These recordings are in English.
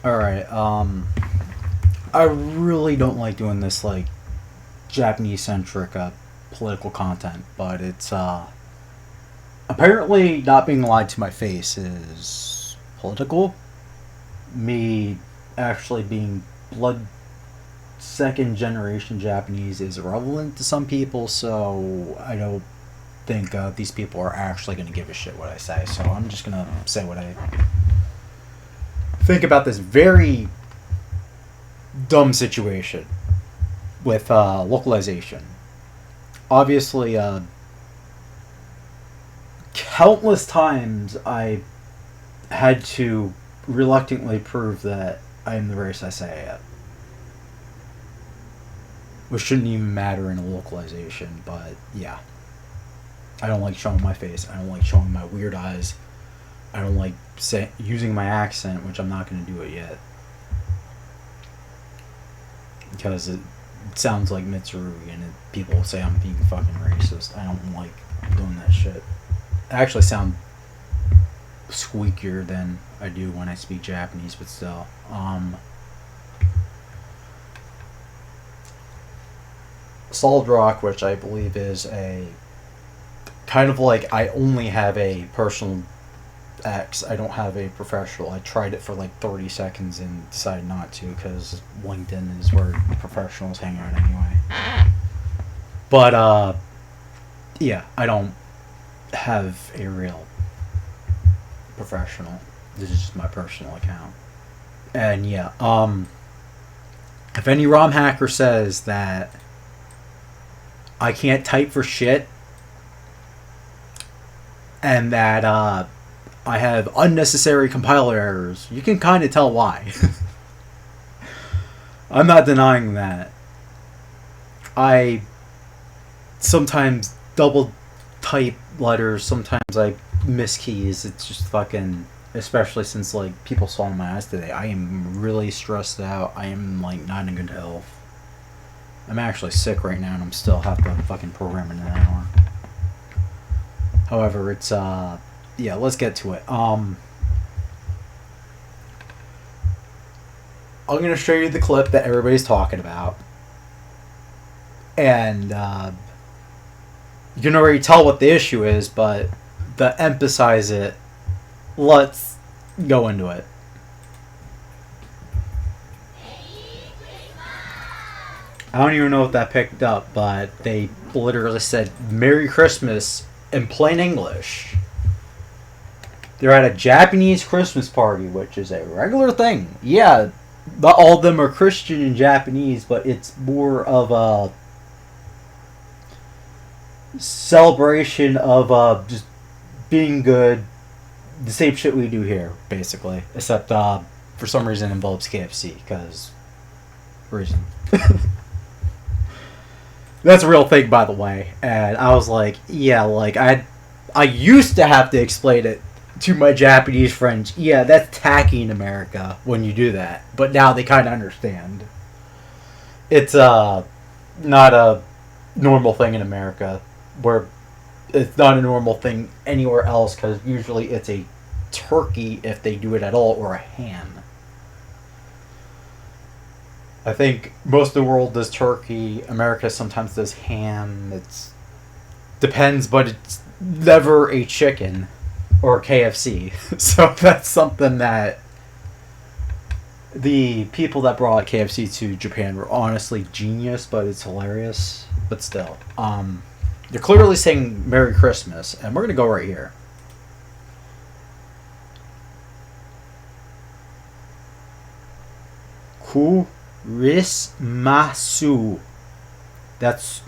Alright, I really don't like doing this, like, Japanese-centric, political content, but it's, apparently not being lied to my face is political. Me actually being blood second generation Japanese is irrelevant to some people, so I don't think these people are actually going to give a shit what I say. So I'm just going to say what I think about this very dumb situation with localization. Obviously, countless times I had to reluctantly prove that I am the race I say I am. Which shouldn't even matter in a localization, but yeah. I don't like showing my face. I don't like showing my weird eyes. I don't like using my accent, which I'm not going to do it yet. Because it sounds like Mitsuru, and people say I'm being fucking racist. I don't like doing that shit. I actually sound squeakier than I do when I speak Japanese, but still. Solid Rock, which I believe is a kind of like I only have a personal X. I don't have a professional. I tried it for like 30 seconds and decided not to because LinkedIn is where professionals hang out anyway. But yeah, I don't have a real professional. This is just my personal account. And yeah, if any ROM hacker says that I can't type for shit and that I have unnecessary compiler errors, you can kind of tell why. I'm not denying that. I sometimes double type letters, sometimes I miss keys. It's just fucking, especially since like people saw in my eyes today. I am really stressed out. I am like not in good health. I'm actually sick right now and I'm still have to fucking program in an hour. However, it's yeah, let's get to it. I'm gonna show you the clip that everybody's talking about. And you can already tell what the issue is, but to emphasize it, let's go into it. I don't even know if that picked up, but they literally said Merry Christmas in plain English. They're at a Japanese Christmas party, which is a regular thing. Yeah, not all of them are Christian and Japanese, but it's more of a celebration of just being good. The same shit we do here, basically. Except for some reason it involves KFC, because reason. That's a real thing, by the way. And I was like, yeah, like, I used to have to explain it to my Japanese friends. Yeah, that's tacky in America when you do that. But now they kind of understand. It's not a normal thing in America. Where it's not a normal thing anywhere else, because usually it's a turkey if they do it at all, or a ham. I think most of the world does turkey. America sometimes does ham. It's depends, but it's never a chicken or KFC. So that's something that the people that brought KFC to Japan were honestly genius, but it's hilarious. But still, they're clearly saying Merry Christmas, and we're gonna go right here. Christmasu. That's,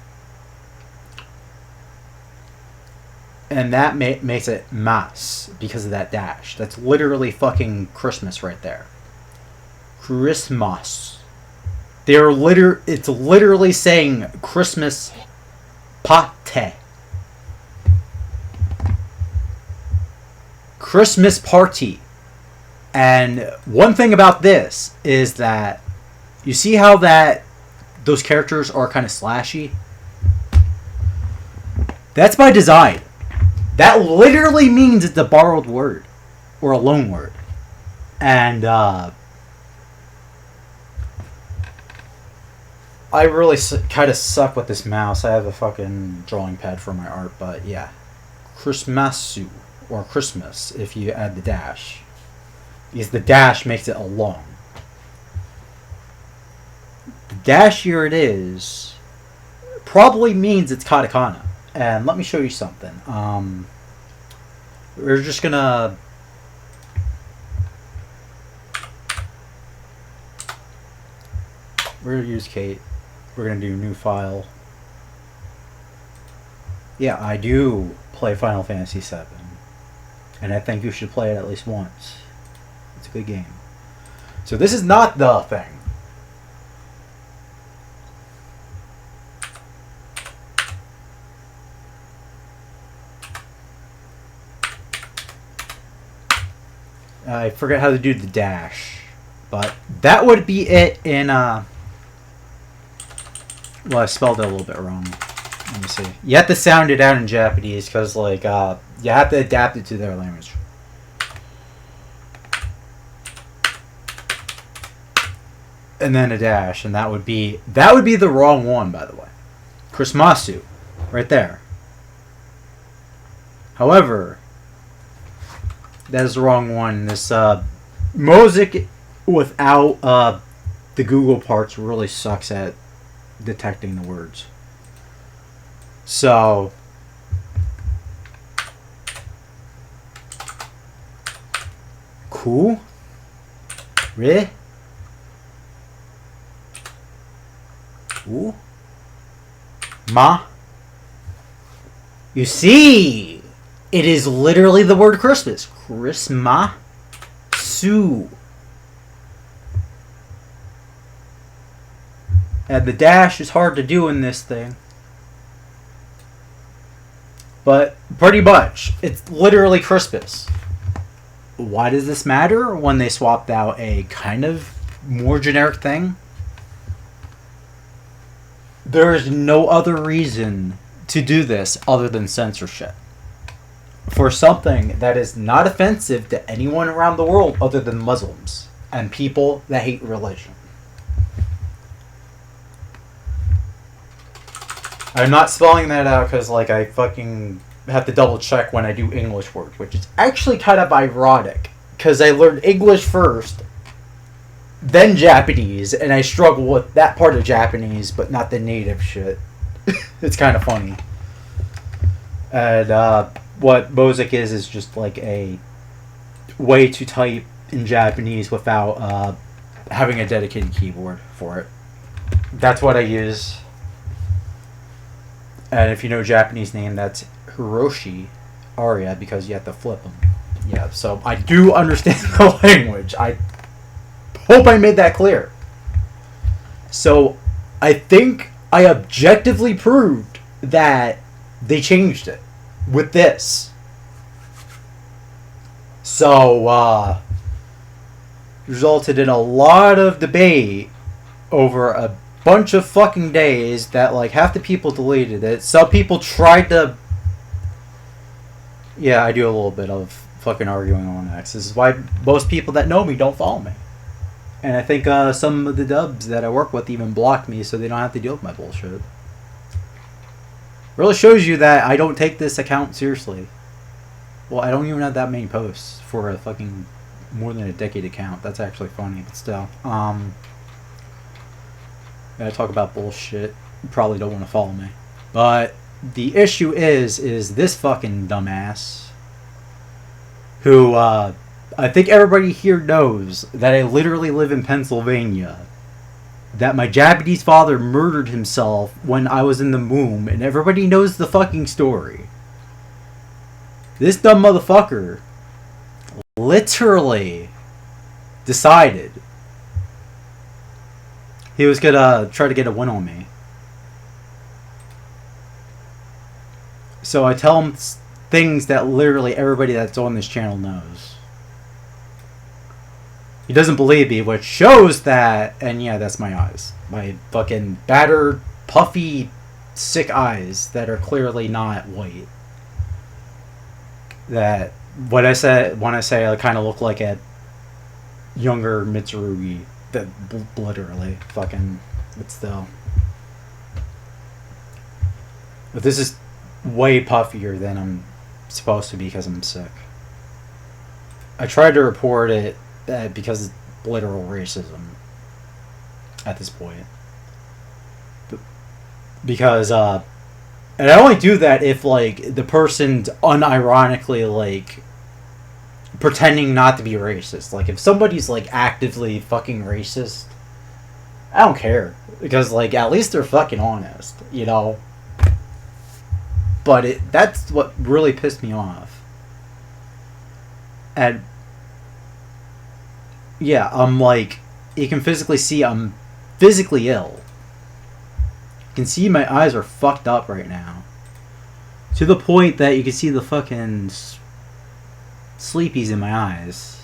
and that makes it mas because of that dash. That's literally fucking Christmas right there. Christmas. It's literally saying Christmas pate. Christmas party. And one thing about this is that you see how that those characters are kind of slashy? That's by design. That literally means it's a borrowed word or a loan word. And I really kind of suck with this mouse. I have a fucking drawing pad for my art, but yeah. Christmasu, or Christmas, if you add the dash. Because the dash makes it a long. The dash here it is probably means it's katakana. And let me show you something. We're just gonna... We're gonna use Kate. We're gonna do new file. Yeah, I do play Final Fantasy VII. And I think you should play it at least once. It's a good game. So this is not the thing. I forget how to do the dash. But that would be it in, well, I spelled it a little bit wrong. Let me see. You have to sound it out in Japanese because, like, you have to adapt it to their language. And then a dash, and that would be the wrong one, by the way. Christmasu, right there. However, that is the wrong one. This Mosaic without the Google parts really sucks at detecting the words. So cool. Really? Ooh. Ma. You see, it is literally the word Christmas. Christmas. Sue. And the dash is hard to do in this thing. But pretty much, it's literally Christmas. Why does this matter when they swapped out a kind of more generic thing? There is no other reason to do this other than censorship. For something that is not offensive to anyone around the world other than Muslims and people that hate religion. I'm not spelling that out because, like, I fucking have to double check when I do English words, which is actually kind of ironic because I learned English first, then Japanese, and I struggle with that part of Japanese, but not the native shit. It's kind of funny. And what Mosaic is just like a way to type in Japanese without having a dedicated keyboard for it. That's what I use. And if you know Japanese name, that's Hiroshi Aria, because you have to flip them. Yeah, so I do understand the language. I hope I made that clear. So I think I objectively proved that they changed it with this. So resulted in a lot of debate over a bunch of fucking days that, like, half the people deleted it. Some people tried to... Yeah, I do a little bit of fucking arguing on X. This is why most people that know me don't follow me. And I think some of the dubs that I work with even blocked me so they don't have to deal with my bullshit. Really shows you that I don't take this account seriously. Well, I don't even have that many posts for a fucking more than a decade account. That's actually funny, but still. I talk about bullshit. You probably don't want to follow me. But the issue is this fucking dumbass who, I think everybody here knows that I literally live in Pennsylvania. That my Japanese father murdered himself when I was in the womb, and everybody knows the fucking story. This dumb motherfucker literally decided he was gonna try to get a win on me. So I tell him things that literally everybody that's on this channel knows. He doesn't believe me, which shows that, and yeah, that's my eyes. My fucking battered, puffy, sick eyes that are clearly not white. That, when I say I kind of look like a younger Mitsurugi, that literally, fucking, but still. But this is way puffier than I'm supposed to be because I'm sick. I tried to report it because it's literal racism at this point. Because, and I only do that if, like, the person's unironically, like, pretending not to be racist. Like, if somebody's, like, actively fucking racist, I don't care. Because, like, at least they're fucking honest, you know? But that's what really pissed me off. And, yeah, I'm, like, you can physically see I'm physically ill. You can see my eyes are fucked up right now. To the point that you can see the fucking sleepies in my eyes.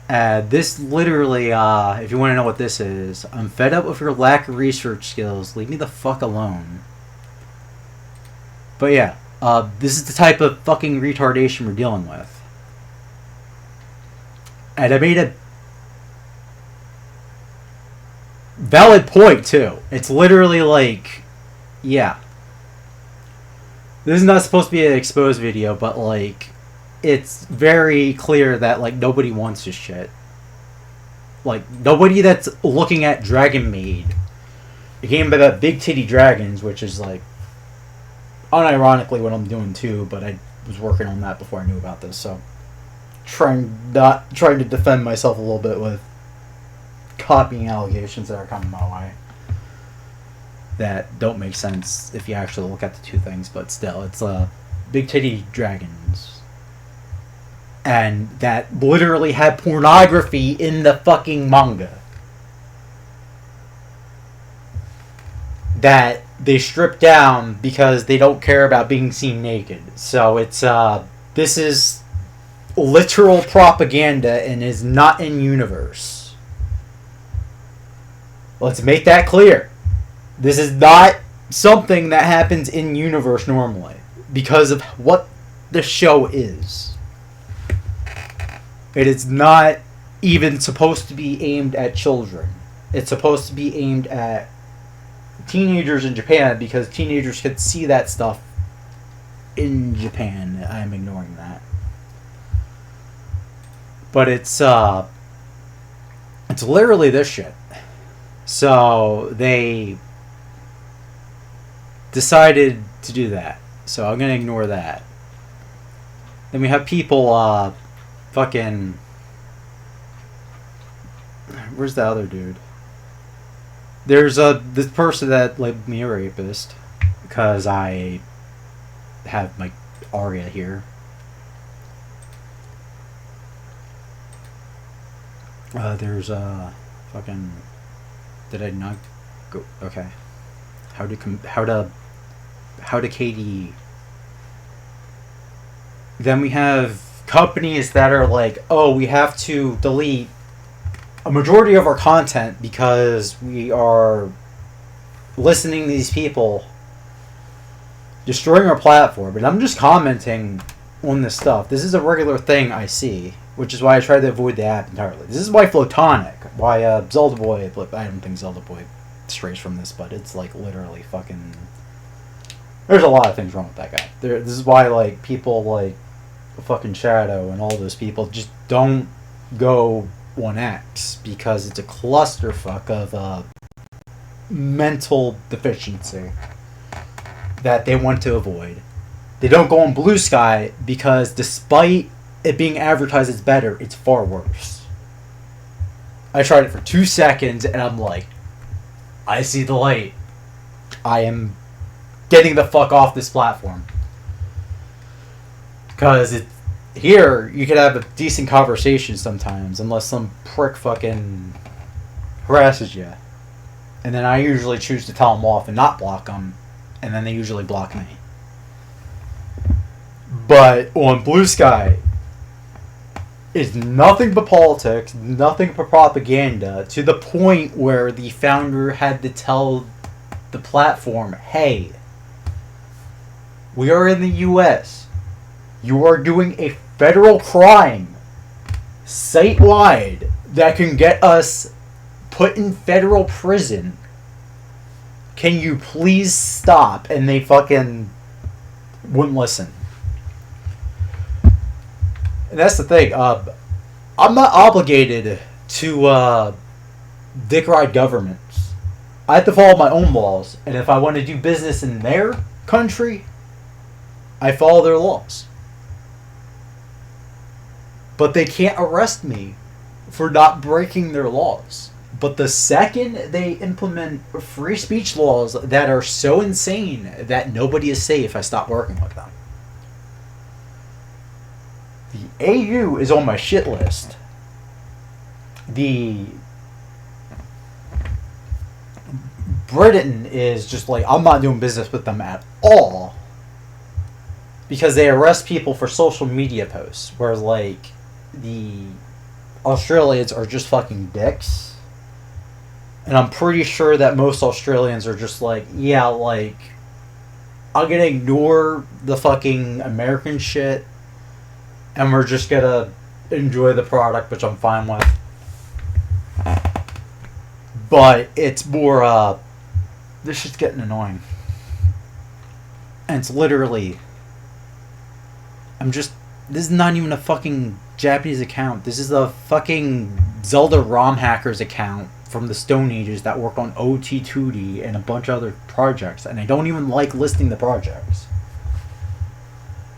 This literally, if you want to know what this is, I'm fed up with your lack of research skills. Leave me the fuck alone. But yeah, this is the type of fucking retardation we're dealing with. And I made a valid point, too. It's literally like, yeah. This is not supposed to be an exposed video, but, like, it's very clear that, like, nobody wants this shit. Like, nobody that's looking at Dragon Maid, a game about big titty dragons, which is, like, unironically what I'm doing, too, but I was working on that before I knew about this, so trying to defend myself a little bit with copying allegations that are coming my way that don't make sense if you actually look at the two things, but still, it's big titty dragons, and that literally had pornography in the fucking manga that they stripped down because they don't care about being seen naked. So it's this is literal propaganda and is not in universe. Let's make that clear. This is not something that happens in universe normally because of what the show is. It is not even supposed to be aimed at children. It's supposed to be aimed at teenagers in Japan because teenagers could see that stuff in Japan. I'm ignoring that. But it's literally this shit. So they decided to do that. So I'm gonna ignore that. Then we have people fucking, where's the other dude? There's this person that labeled me a rapist because I have my Aria here. There's fucking, did I not go? Okay. How to Katie. Then we have companies that are like, oh, we have to delete a majority of our content because we are listening to these people destroying our platform. And I'm just commenting on this stuff. This is a regular thing I see, which is why I try to avoid the app entirely. This is why Photonic, why Zelda Boy, I don't think Zelda Boy strays from this, but it's like literally fucking, there's a lot of things wrong with that guy. This is why, like, people like fucking Shadow and all those people just don't go on X because it's a clusterfuck of mental deficiency that they want to avoid. They don't go on Blue Sky because despite it being advertised as better, it's far worse. I tried it for 2 seconds and I'm like, I see the light. I am getting the fuck off this platform. Because here, you could have a decent conversation sometimes, unless some prick fucking harasses you. And then I usually choose to tell them off and not block them, and then they usually block me. But on Blue Sky, it's nothing but politics, nothing but propaganda, to the point where the founder had to tell the platform, hey, we are in the U.S., you are doing a federal crime site-wide that can get us put in federal prison Can you please stop? And they fucking wouldn't listen. And that's the thing. I'm not obligated to dick ride governments. I have to follow my own laws. And if I want to do business in their country, I follow their laws. But they can't arrest me for not breaking their laws. But the second they implement free speech laws that are so insane that nobody is safe, I stop working with them. The AU is on my shit list. The Britain is just like, I'm not doing business with them at all. Because they arrest people for social media posts. Whereas like the Australians are just fucking dicks. And I'm pretty sure that most Australians are just like, yeah, like, I'm gonna ignore the fucking American shit, and we're just gonna enjoy the product, which I'm fine with. But it's more, this shit's getting annoying. And it's literally, this is not even a fucking Japanese account. This is a fucking Zelda ROM hackers account from the Stone Ages that work on OT2D and a bunch of other projects, and I don't even like listing the projects.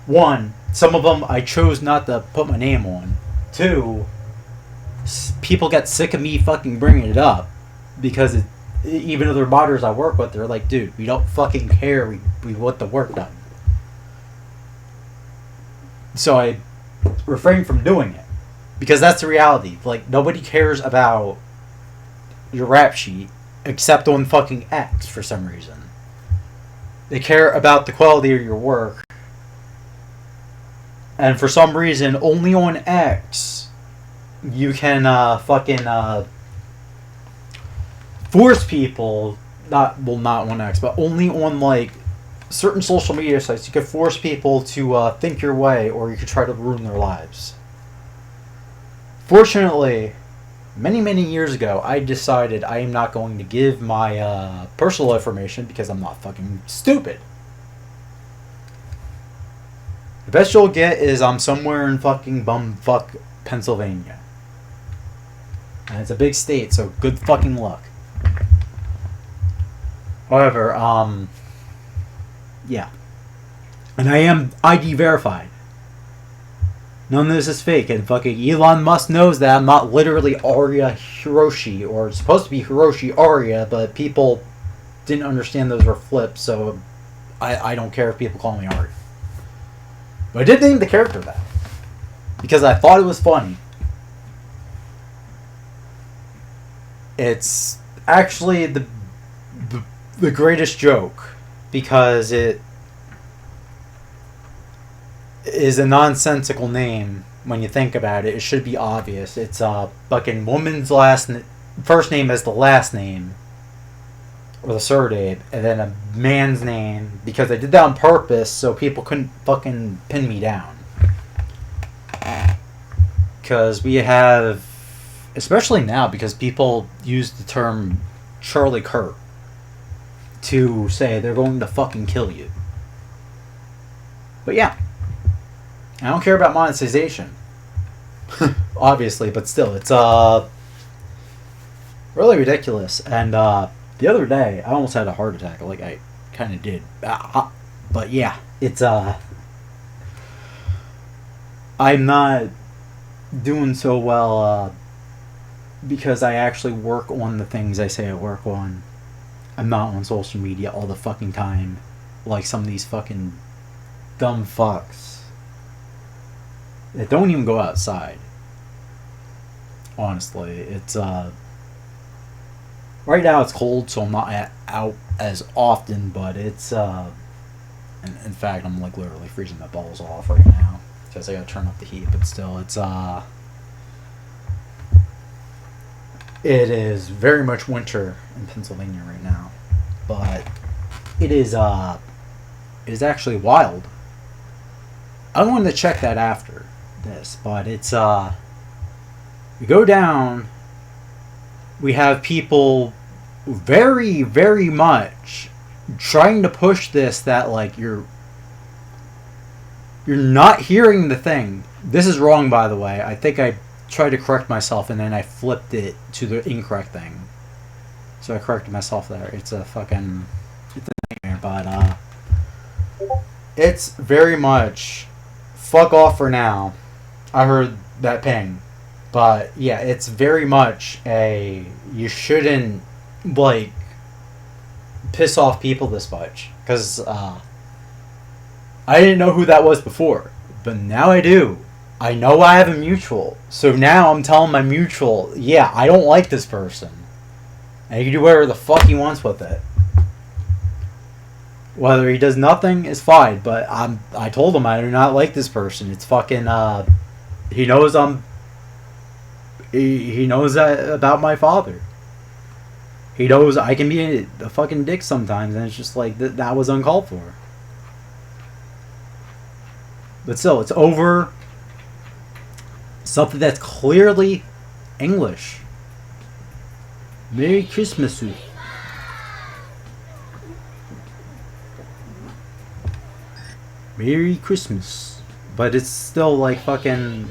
One, some of them I chose not to put my name on. Two, people get sick of me fucking bringing it up because even other modders I work with, they're like, dude, we don't fucking care, we want the work done. So I refrain from doing it because that's the reality. Like, nobody cares about your rap sheet except on fucking X for some reason. They care about the quality of your work, and for some reason only on X you can force people, not on X, but only on like certain social media sites, you can force people to think your way, or you could try to ruin their lives. Fortunately, many years ago, I decided I am not going to give my personal information because I'm not fucking stupid. The best you'll get is I'm somewhere in fucking bumfuck Pennsylvania. And it's a big state, so good fucking luck. However, yeah. And I am ID verified. None of this is fake, and fucking Elon Musk knows that I'm not literally Aria Hiroshi, or it's supposed to be Hiroshi Aria, but people didn't understand those were flips, so I don't care if people call me Aria. But I did name the character that, because I thought it was funny. It's actually the greatest joke, because it is a nonsensical name when you think about it. It should be obvious. It's a fucking woman's first name as the last name, or the surname, and then a man's name, because I did that on purpose so people couldn't fucking pin me down. Because we have, especially now, because people use the term Charlie Kirk to say they're going to fucking kill you. But yeah, I don't care about monetization. Obviously, but still, it's really ridiculous. And the other day, I almost had a heart attack. Like, I kind of did. But yeah, it's I'm not doing so well because I actually work on the things I say I work on. I'm not on social media all the fucking time like some of these fucking dumb fucks that don't even go outside. Honestly, it's right now it's cold, so I'm not out as often, but it's in fact, I'm like literally freezing my balls off right now because I gotta turn up the heat. But still, it's it is very much winter in Pennsylvania right now, but it is actually wild. I'm going to check that after this, but it's we go down. We have people very, very much trying to push this that like you're not hearing the thing. This is wrong, by the way. I think I tried to correct myself and then I flipped it to the incorrect thing. So I corrected myself there. It's a nightmare, but it's very much fuck off for now. I heard that ping. But yeah, it's very much a you shouldn't like piss off people this much because I didn't know who that was before, but now I do. I know I have a mutual, so now I'm telling my mutual, yeah, I don't like this person, and he can do whatever the fuck he wants with it. Whether he does nothing is fine, but I told him I do not like this person. It's fucking he knows he knows that about my father. He knows I can be a fucking dick sometimes, and it's just like that was uncalled for. But still, it's over something that's clearly English. Merry Christmas. Merry Christmas. But it's still like fucking...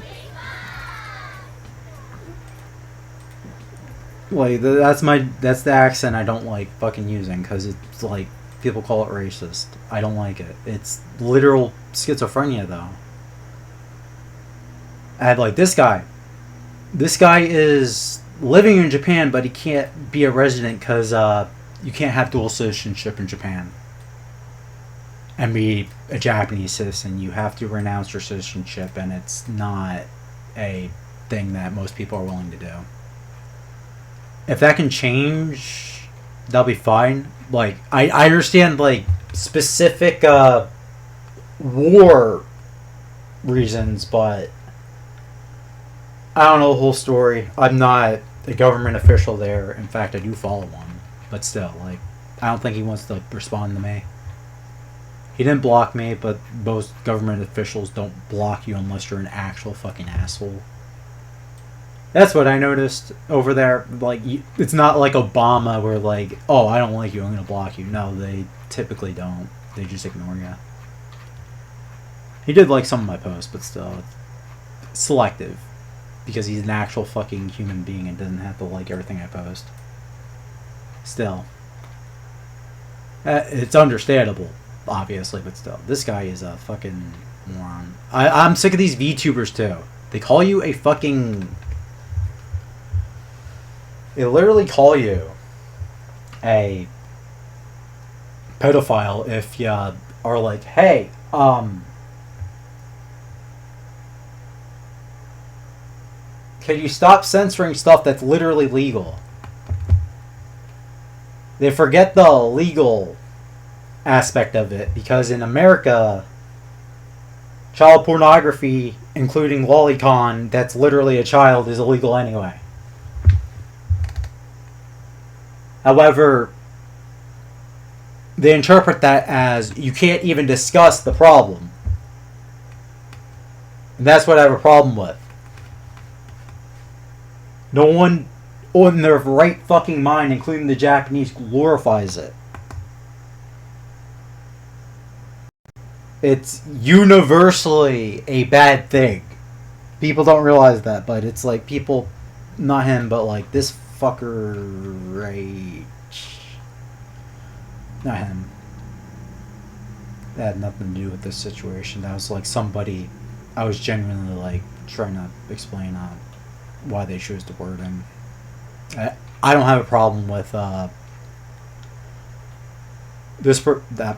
Like, that's the accent I don't like fucking using, because it's like, people call it racist. I don't like it. It's literal schizophrenia, though. And like, this guy is living in Japan, but he can't be a resident because you can't have dual citizenship in Japan and be a Japanese citizen. You have to renounce your citizenship, and it's not a thing that most people are willing to do. If that can change, that'll be fine. Like, I understand, like, specific war reasons, but I don't know the whole story. I'm not a government official there. In fact, I do follow one. But still, like, I don't think he wants to respond to me. He didn't block me, but most government officials don't block you unless you're an actual fucking asshole. That's what I noticed over there. Like, it's not like Obama where, like, oh, I don't like you, I'm going to block you. No, they typically don't. They just ignore you. He did like some of my posts, but still, it's selective. Because he's an actual fucking human being and doesn't have to like everything I post. Still. It's understandable, obviously, but still. This guy is a fucking moron. I'm sick of these VTubers, too. They call you a fucking... They literally call you a pedophile if you are like, hey, can you stop censoring stuff that's literally legal? They forget the legal aspect of it, because in America, child pornography, including lolicon, that's literally a child, is illegal anyway. However, they interpret that as you can't even discuss the problem. And that's what I have a problem with. No one in their right fucking mind, including the Japanese, glorifies it. It's universally a bad thing. People don't realize that, but it's like people, not him, but like this fucker, right? Not him. That had nothing to do with this situation. That was like somebody I was genuinely like trying to explain why they chose the wording. I don't have a problem with that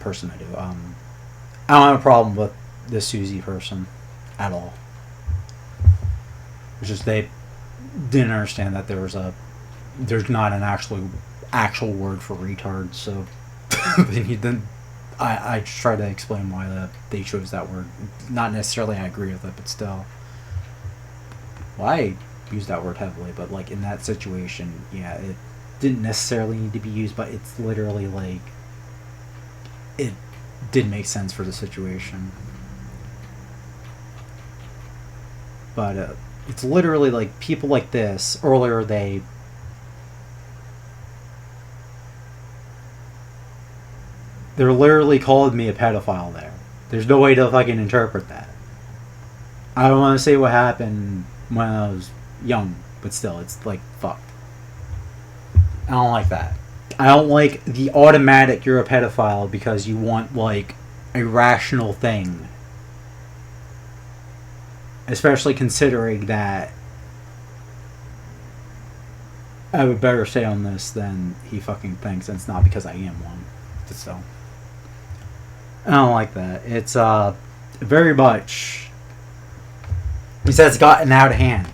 person. I do. I don't have a problem with this Susie person at all. It's just they didn't understand that there's not an actual word for retard, so I try to explain why they chose that word. Not necessarily I agree with it, but still. Well, I use that word heavily, but like in that situation, yeah, it didn't necessarily need to be used, but it's literally like it did make sense for the situation. But it's literally like people like this earlier, they They're literally called me a pedophile there. There's no way to fucking interpret that. I don't want to say what happened when I was young, but still, it's like, fuck. I don't like that. I don't like the automatic you're a pedophile because you want, like, a rational thing. Especially considering that I would better say on this than he fucking thinks, and it's not because I am one. But still. I don't like that. It's, very much... He says it's gotten out of hand.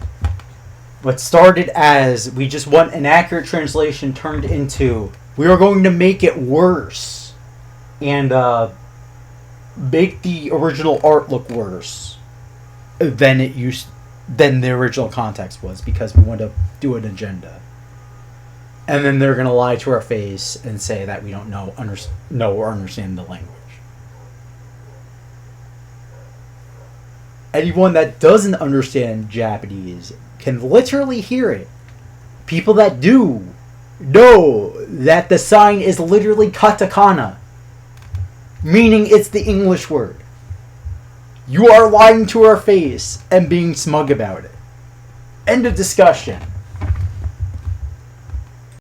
What started as we just want an accurate translation turned into we are going to make it worse and make the original art look worse than the original context was because we want to do an agenda. And then they're gonna lie to our face and say that we don't know or understand the language. Anyone that doesn't understand Japanese can literally hear it. People that do know that the sign is literally katakana, meaning it's the English word. You are lying to our face and being smug about it. End of discussion.